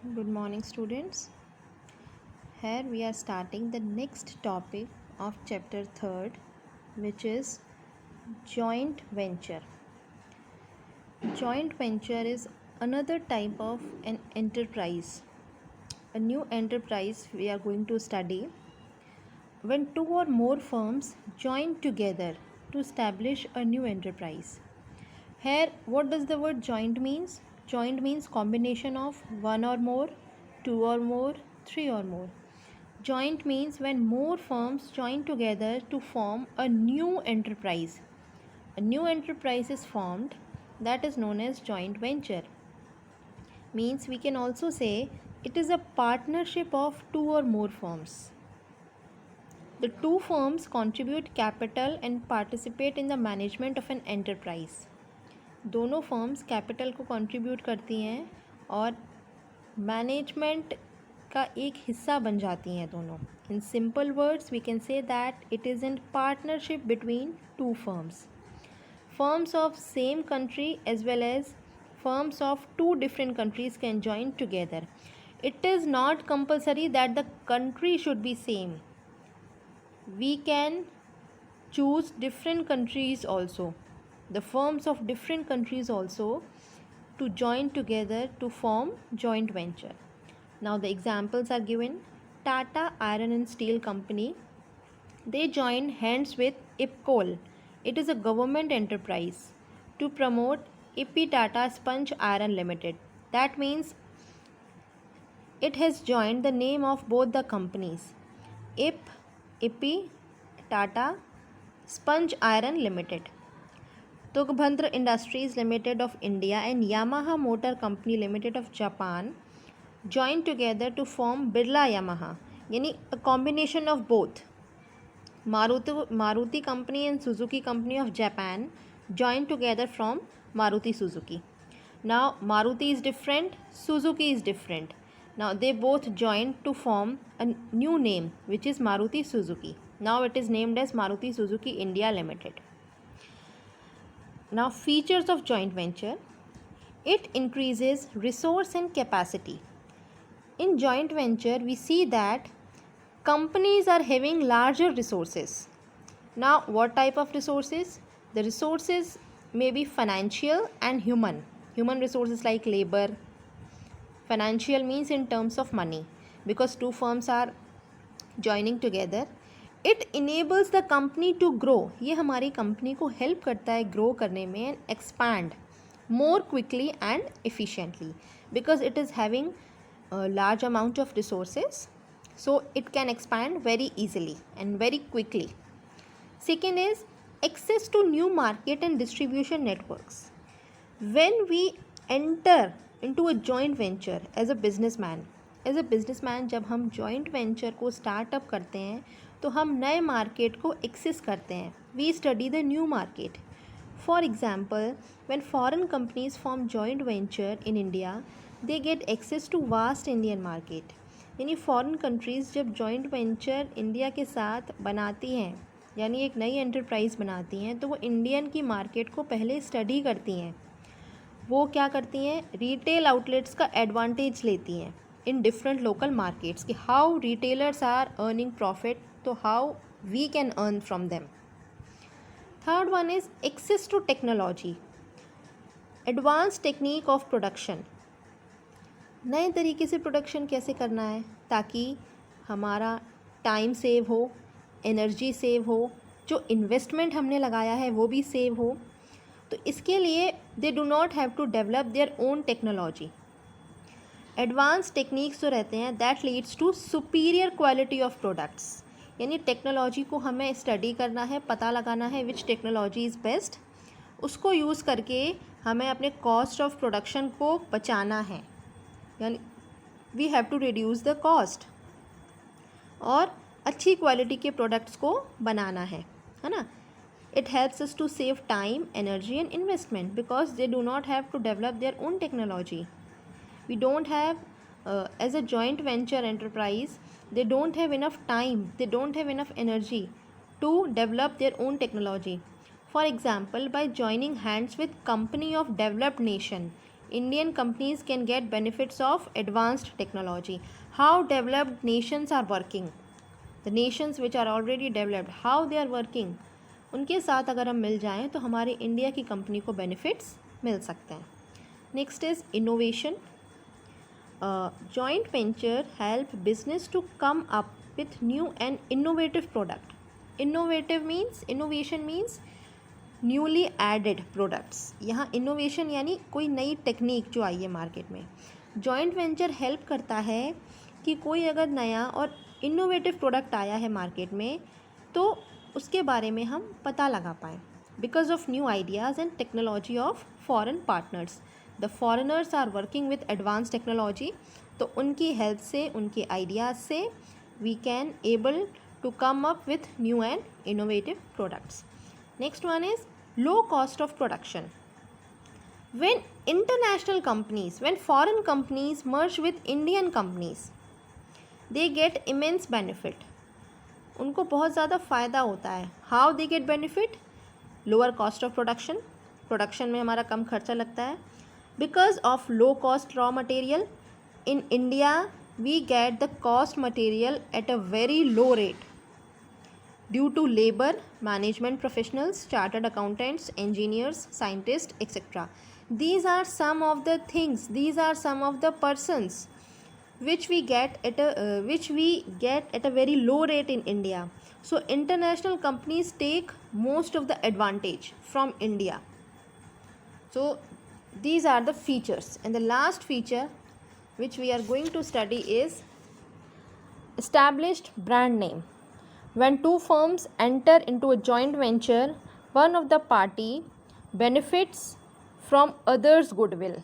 Good morning, students. Here we are starting the next topic of chapter 3rd, which is joint venture. Joint venture is another type of an enterprise, a new enterprise we are going to study when two or more firms join together to establish a new enterprise. Here, what does the word joint means? Joint means combination of one or more, two or more, three or more. Joint means when more firms join together to form a new enterprise. A new enterprise is formed, that is known as joint venture. Means we can also say it is a partnership of two or more firms. The two firms contribute capital and participate in the management of an enterprise. दोनों firms capital को contribute करती हैं और management का एक हिस्सा बन जाती हैं दोनों. In simple words we can say that it is in partnership between two firms of same country as well as firms of two different countries can join together. It is not compulsory that the country should be same. We can choose different countries also, the firms of different countries also, to join together to form joint venture. Now the examples are given. Tata Iron and Steel Company, they joined hands with IPCOL. It is a government enterprise to promote IP Tata Sponge Iron Limited. That means it has joined the name of both the companies, IP Tata Sponge Iron Limited. Tugbhandra Industries Limited of India and Yamaha Motor Company Limited of Japan joined together to form Birla Yamaha, यानी a combination of both. Maruti Company and Suzuki Company of Japan joined together from Maruti Suzuki. Now Maruti is different, Suzuki is different. Now they both joined to form a new name, which is Maruti Suzuki. Now it is named as Maruti Suzuki India Limited. Now features of joint venture. It increases resource and capacity. In joint venture we see that companies are having larger resources. Now what type of resources? The resources may be financial and human. Human resources like labor. Financial means in terms of money, because two firms are joining together. It enables the company to grow. ये हमारी company को help करता है grow करने में and expand more quickly and efficiently, because it is having a large amount of resources, so it can expand very easily and very quickly. Second is access to new market and distribution networks. When we enter into a joint venture as a businessman, जब हम joint venture को startup करते हैं तो हम नए market को access करते हैं. We study the new market. For example, when foreign companies form joint venture in India, they get access to vast Indian market. यानी foreign countries जब joint venture India के साथ बनाती हैं, यानी एक नई एंटरप्राइज़ बनाती हैं, तो वो इंडियन की मार्केट को पहले स्टडी करती हैं. वो क्या करती हैं? रिटेल आउटलेट्स का एडवांटेज लेती हैं इन डिफरेंट लोकल मार्केट्स कि how retailers are earning profit, तो how we can earn from them. Third one is access to technology, advance technique of production. नए तरीके से प्रोडक्शन कैसे करना है ताकि हमारा टाइम सेव हो, एनर्जी सेव हो, जो इन्वेस्टमेंट हमने लगाया है वो भी सेव हो. तो इसके लिए they do not have to develop their own technology. Advance techniques जो रहते हैं that leads to superior quality of products. यानी टेक्नोलॉजी को हमें स्टडी करना है, पता लगाना है विच टेक्नोलॉजी इज़ बेस्ट, उसको यूज़ करके हमें अपने कॉस्ट ऑफ प्रोडक्शन को बचाना है, यानी we have to reduce the cost, और अच्छी क्वालिटी के प्रोडक्ट्स को बनाना है ना. It helps us to save time, energy and investment because they do not have to develop their own technology. We don't have, as a joint venture enterprise, they don't have enough time, they don't have enough energy to develop their own technology. For example, by joining hands with company of developed nation, Indian companies can get benefits of advanced technology. How developed nations are working, the nations which are already developed, how they are working, उनके साथ अगर हम मिल जाएं तो हमारे India की company को benefits मिल सकते हैं. Next is innovation. Joint venture help business to come up with new and innovative product. Innovation means newly added products. यहाँ इनोवेशन यानी कोई नई टेक्निक जो आई है मार्केट में. जॉइंट वेंचर हेल्प करता है कि कोई अगर नया और इनोवेटिव प्रोडक्ट आया है मार्केट में तो उसके बारे में हम पता लगा पाएँ. Because of new ideas and technology of foreign partners. The foreigners are working with advance technology, तो उनकी हेल्प से, उनके आइडियाज़ से we can able to come up with new and innovative products. Next one is low cost of production. When international companies, when foreign companies merge with Indian companies, they get immense benefit. उनको बहुत ज़्यादा फ़ायदा होता है. How they get benefit? Lower cost of production. Production में हमारा कम खर्चा लगता है. Because of low cost raw material, in India we get the cost material at a very low rate. Due to labor, management professionals, chartered accountants, engineers, scientists, etc. These are some of the things, these are some of the persons which we get at a very low rate in India. So international companies take most of the advantage from India. So these are the features, and the last feature which we are going to study is established brand name. When two firms enter into a joint venture, one of the party benefits from others goodwill.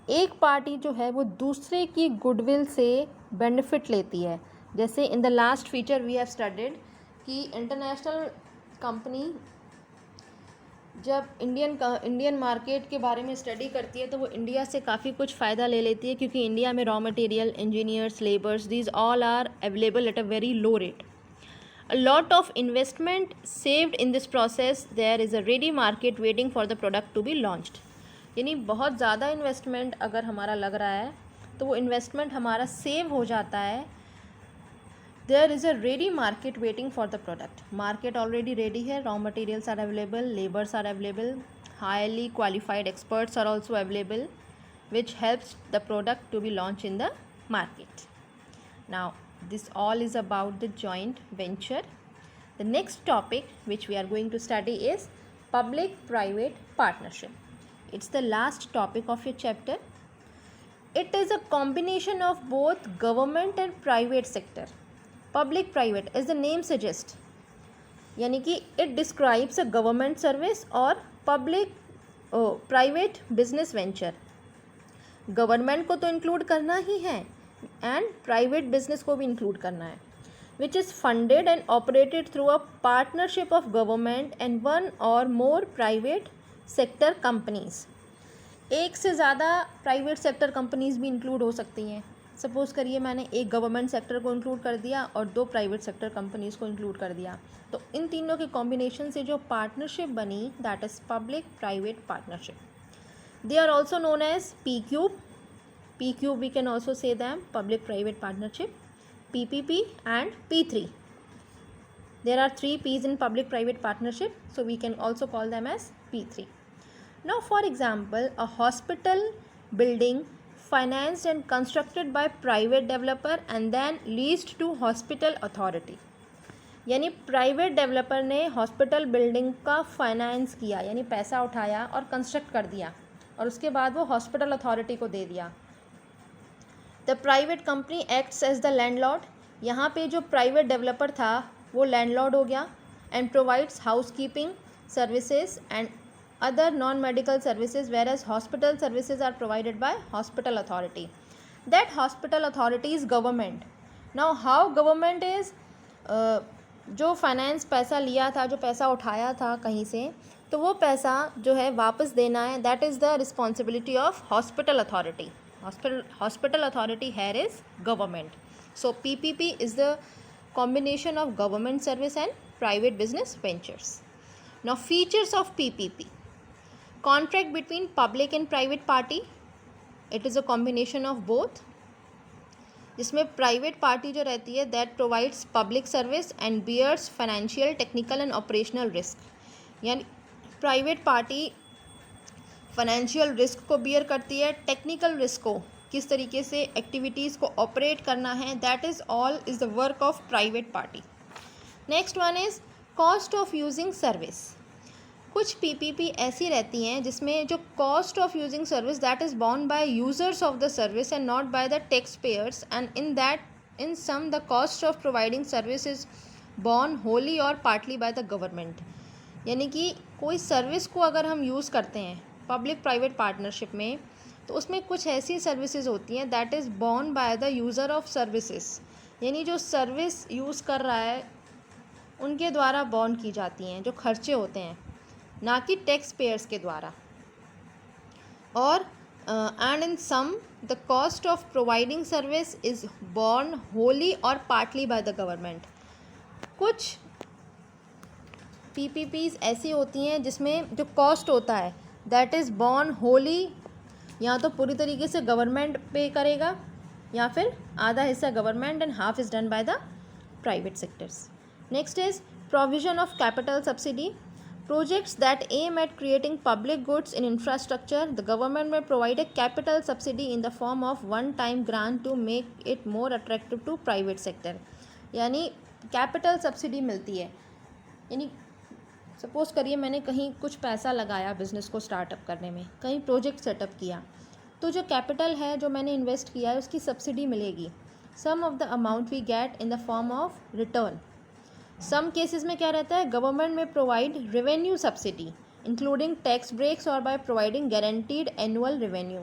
एक party जो है वो दूसरे की goodwill से benefit लेती है. जैसे in the last feature we have studied कि इंटरनेशनल कंपनी जब इंडियन मार्केट के बारे में स्टडी करती है तो वो इंडिया से काफ़ी कुछ फ़ायदा ले लेती है, क्योंकि इंडिया में raw material, engineers, labours, these all are available at a very low rate. A lot of investment saved in this process. There is a ready market waiting for the product to be launched. यानी बहुत ज़्यादा investment अगर हमारा लग रहा है तो वो इन्वेस्टमेंट हमारा सेव हो जाता है. There is a ready market waiting for the product. Market already ready है. Raw materials are available, labors are available, highly qualified experts are also available, which helps the product to be launched in the market. Now this all is about the joint venture. The next topic which we are going to study is public private partnership. It's the last topic of your chapter. It is a combination of both government and private sector. Public private, as the name suggests, यानी कि it describes a government service or public private business venture. Government को तो include करना ही है and private business को भी include करना है, which is funded and operated through a partnership of government and one और मोर प्राइवेट सेक्टर कंपनीज. एक से ज़्यादा प्राइवेट सेक्टर कंपनीज भी इंक्लूड हो सकती हैं. सपोज़ करिए मैंने एक गवर्नमेंट सेक्टर को इंक्लूड कर दिया और दो प्राइवेट सेक्टर कंपनीज को इंक्लूड कर दिया, तो इन तीनों के कॉम्बिनेशन से जो पार्टनरशिप बनी, that is public private partnership. They are also known as PQ, we can also say them public private partnership, PPP and P3. There are 3 P's in public private partnership, so we can also call them as P3. Now for example, a hospital building financed and constructed by private developer and then leased to hospital authority. यानी private developer ने hospital building का finance किया, यानी पैसा उठाया और construct कर दिया और उसके बाद वो हॉस्पिटल अथॉरिटी को दे दिया. The private company acts as the landlord. यहाँ पे जो प्राइवेट डेवलपर था वो लैंडलॉर्ड हो गया and provides house keeping services and other non medical services, whereas hospital services are provided by hospital authority. That hospital authority is government. Now how government is, जो finance पैसा लिया था, जो पैसा उठाया था कहीं से, तो वो पैसा जो है वापस देना है. That is the responsibility of hospital authority. Hospital authority here is government. So PPP is the combination of government service and private business ventures. Now features of PPP: contract between public and private party, it is a combination of both, जिसमें private party जो रहती है that provides public service and bears financial, technical and operational risk, यानी private party financial risk को bear करती है, technical risk को, किस तरीके से एक्टिविटीज़ को ऑपरेट करना है, that is all is the work of private party. Next one is cost of using service. कुछ पीपीपी ऐसी रहती हैं जिसमें जो cost of using service that is borne by users of the service and not by the tax payers, and in some the cost of providing service is borne wholly or partly by the government. यानी कि कोई service को अगर हम use करते हैं public private partnership में, तो उसमें कुछ ऐसी सर्विसेज होती हैं that is borne by the user of services, यानी जो सर्विस यूज़ कर रहा है उनके द्वारा बोर्न की जाती हैं, जो खर्चे होते हैं, ना कि टैक्स पेयर्स के द्वारा। और and in some the cost of providing service is borne wholly or partly by the government. कुछ पीपीपीज ऐसी होती हैं जिसमें जो कॉस्ट होता है दैट इज़ बोर्न होली, या तो पूरी तरीके से गवर्नमेंट पे करेगा या फिर आधा हिस्सा government and half is done by the private sectors. Next is provision of capital subsidy. Projects that aim at creating public goods in infrastructure, the government may provide a capital subsidy in the form of one-time grant to make it more attractive to private sector। यानी capital subsidy मिलती है, यानी suppose करिए मैंने कहीं कुछ पैसा लगाया बिज़नेस को स्टार्टअप करने में, कहीं प्रोजेक्ट सेटअप किया, तो जो कैपिटल है जो मैंने इन्वेस्ट किया है उसकी सब्सिडी मिलेगी। Some of the amount we get in the form of return. Some cases में क्या रहता है, गवर्नमेंट में provide revenue subsidy including tax breaks और by providing guaranteed annual revenue.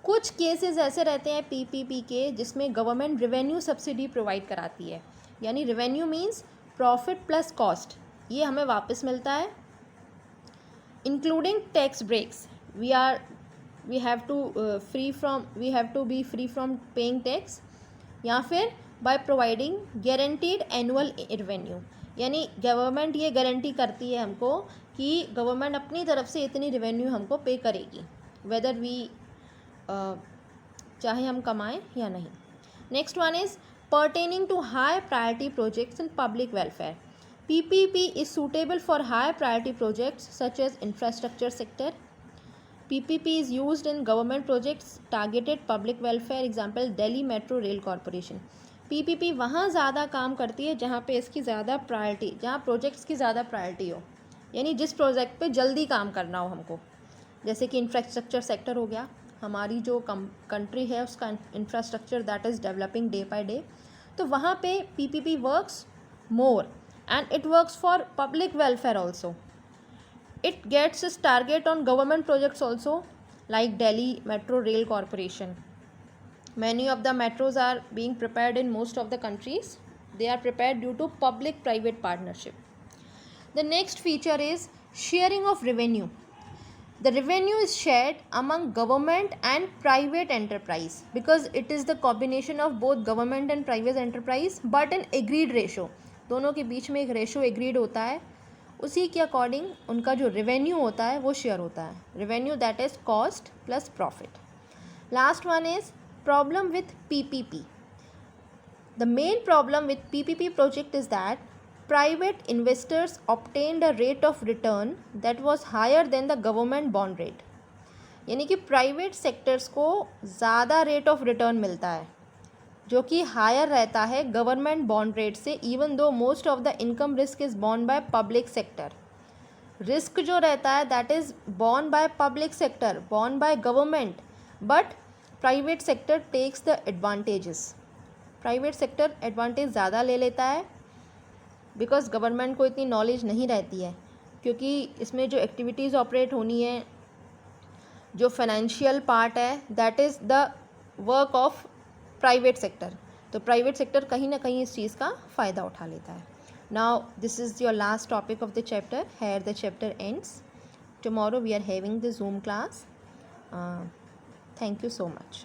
कुछ केसेस ऐसे रहते हैं पीपीपी के जिसमें गवर्नमेंट रेवेन्यू सब्सिडी प्रोवाइड कराती है, यानी revenue means profit plus cost, ये हमें वापस मिलता है, including tax breaks. We have to be free from paying tax, या फिर by providing guaranteed annual revenue, यानी गवर्नमेंट ये गारंटी करती है हमको कि गवर्नमेंट अपनी तरफ से इतनी रेवेन्यू हमको पे करेगी, वेदर वी चाहे हम कमाएं या नहीं। Next one is pertaining to high priority projects in public welfare. PPP is suitable for high priority projects such as infrastructure sector. PPP is used in government projects targeted public welfare, example Delhi metro rail corporation. PPP वहाँ ज़्यादा काम करती है जहाँ पे इसकी ज़्यादा priority, जहाँ प्रोजेक्ट्स की ज़्यादा प्रायोरिटी हो, यानी जिस प्रोजेक्ट पे जल्दी काम करना हो हमको, जैसे कि इंफ्रास्ट्रक्चर सेक्टर हो गया, हमारी जो कंट्री है उसका infrastructure that is developing day by day, तो वहाँ पे PPP works more and it works for public welfare also. It gets its target on government projects also like Delhi metro rail corporation. Many of the metros are being prepared in most of the countries. They are prepared due to public-private partnership. The next feature is sharing of revenue. The revenue is shared among government and private enterprise because it is the combination of both government and private enterprise, but in agreed ratio. दोनों के बीच में एक ratio agreed होता है, उसी के according उनका जो रेवेन्यू होता है वो शेयर होता है। Revenue that is cost plus profit. Last one is problem with PPP. The main problem with PPP project is that private investors obtained a rate of return that was higher than the government bond rate. यानी कि private sectors को ज़्यादा rate of return मिलता है जो कि higher रहता है गवर्नमेंट बॉन्ड रेट से, even though most of the income risk is borne by public sector. Risk जो रहता है that is borne by public sector, borne by government, but private sector takes the advantages. Private sector advantage ज़्यादा ले लेता है because government को इतनी knowledge नहीं रहती है, क्योंकि इसमें जो एक्टिविटीज़ ऑपरेट होनी है, जो फाइनेंशियल पार्ट है that is the work of private sector, तो प्राइवेट सेक्टर कहीं ना कहीं इस चीज़ का फ़ायदा उठा लेता है। Now this is your last topic of the chapter, here the chapter ends. Tomorrow we are having the zoom class. Thank you so much.